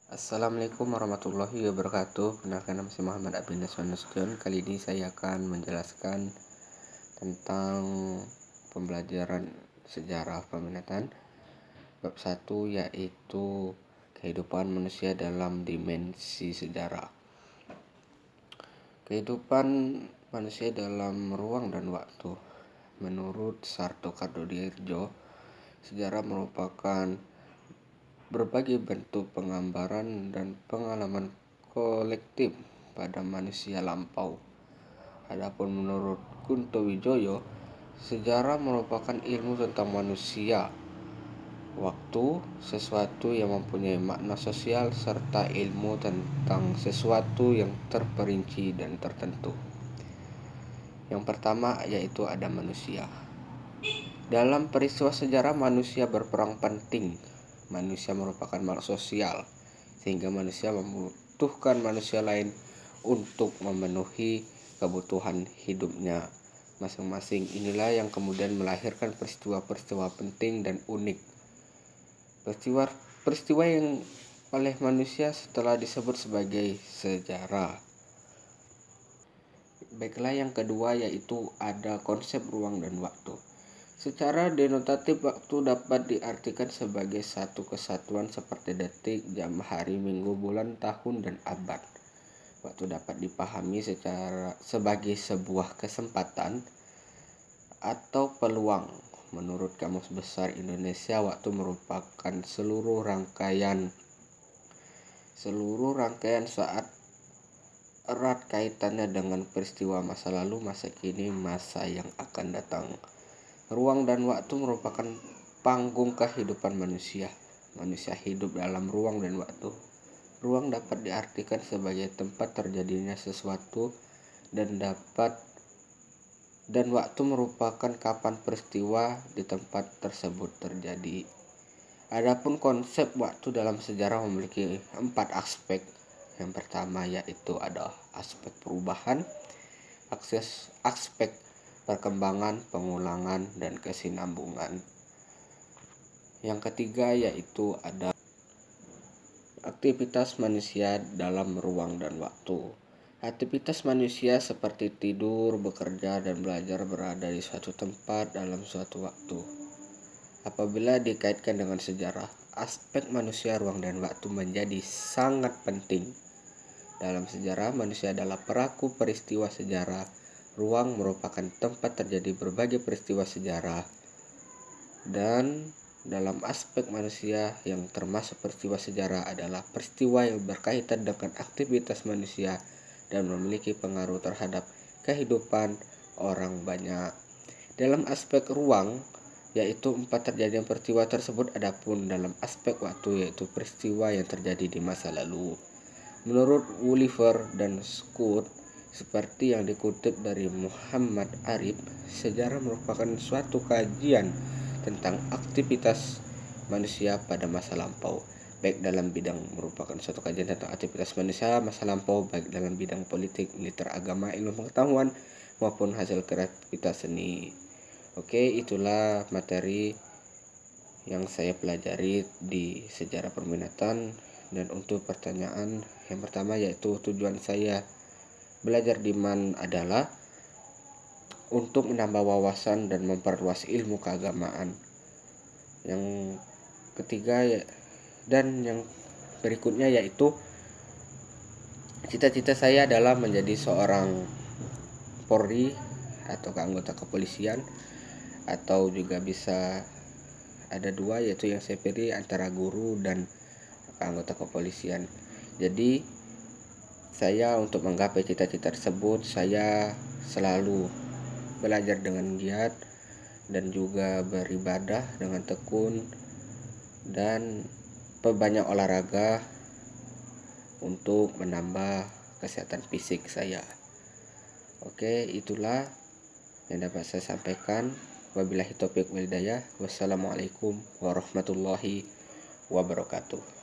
Assalamualaikum warahmatullahi wabarakatuh. Perkenalkan, nama saya Muhammad Abin Nasution. Kali ini saya akan menjelaskan tentang pembelajaran sejarah peminatan bab 1, yaitu kehidupan manusia dalam dimensi sejarah. Kehidupan manusia dalam ruang dan waktu. Menurut Sarto Kardodirjo, sejarah merupakan berbagai bentuk penggambaran dan pengalaman kolektif pada manusia lampau. Adapun menurut Kunto Wijoyo, sejarah merupakan ilmu tentang manusia, waktu, sesuatu yang mempunyai makna sosial, serta ilmu tentang sesuatu yang terperinci dan tertentu. Yang pertama yaitu ada manusia. Dalam peristiwa sejarah, manusia berperan penting. Manusia merupakan makhluk sosial, sehingga manusia membutuhkan manusia lain untuk memenuhi kebutuhan hidupnya masing-masing. Inilah yang kemudian melahirkan peristiwa-peristiwa penting dan unik. Peristiwa yang oleh manusia setelah disebut sebagai sejarah. Baiklah, yang kedua yaitu ada konsep ruang dan waktu. Secara denotatif, waktu dapat diartikan sebagai satu kesatuan seperti detik, jam, hari, minggu, bulan, tahun, dan abad. Waktu dapat dipahami sebagai sebuah kesempatan atau peluang. Menurut Kamus Besar Indonesia, waktu merupakan seluruh rangkaian saat erat kaitannya dengan peristiwa masa lalu, masa kini, masa yang akan datang. Ruang dan waktu merupakan panggung kehidupan manusia. Manusia hidup dalam ruang dan waktu. Ruang dapat diartikan sebagai tempat terjadinya sesuatu dan waktu merupakan kapan peristiwa di tempat tersebut terjadi. Adapun konsep waktu dalam sejarah memiliki 4 aspek. Yang pertama yaitu ada aspek perubahan, aspek perkembangan, pengulangan, dan kesinambungan. Yang ketiga yaitu ada aktivitas manusia dalam ruang dan waktu. Aktivitas manusia seperti tidur, bekerja, dan belajar berada di suatu tempat dalam suatu waktu. Apabila dikaitkan dengan sejarah, aspek manusia, ruang, dan waktu menjadi sangat penting. Dalam sejarah, manusia adalah pelaku peristiwa sejarah. Ruang merupakan tempat terjadi berbagai peristiwa sejarah. Dan dalam aspek manusia yang termasuk peristiwa sejarah adalah peristiwa yang berkaitan dengan aktivitas manusia dan memiliki pengaruh terhadap kehidupan orang banyak. Dalam aspek ruang, yaitu 4 terjadian peristiwa tersebut. Adapun dalam aspek waktu, yaitu peristiwa yang terjadi di masa lalu. Menurut Gulliver dan Scott, seperti yang dikutip dari Muhammad Arif, sejarah merupakan suatu kajian tentang aktivitas manusia pada masa lampau, baik dalam bidang merupakan suatu kajian tentang aktivitas manusia masa lampau, baik dalam bidang politik, militer, agama, ilmu pengetahuan, maupun hasil kreativitas seni. Oke, itulah materi yang saya pelajari di sejarah perminatan. Dan untuk pertanyaan yang pertama yaitu tujuan saya belajar di MAN adalah untuk menambah wawasan dan memperluas ilmu keagamaan. Yang ketiga dan yang berikutnya yaitu cita-cita saya adalah menjadi seorang Polri atau anggota kepolisian, atau juga bisa ada 2, yaitu yang saya pilih antara guru dan anggota kepolisian. Jadi saya untuk menggapai cita-cita tersebut, saya selalu belajar dengan giat dan juga beribadah dengan tekun dan perbanyak olahraga untuk menambah kesehatan fisik saya. Oke, itulah yang dapat saya sampaikan. Wabillahi taufiq wal hidayah. Wassalamualaikum warahmatullahi wabarakatuh.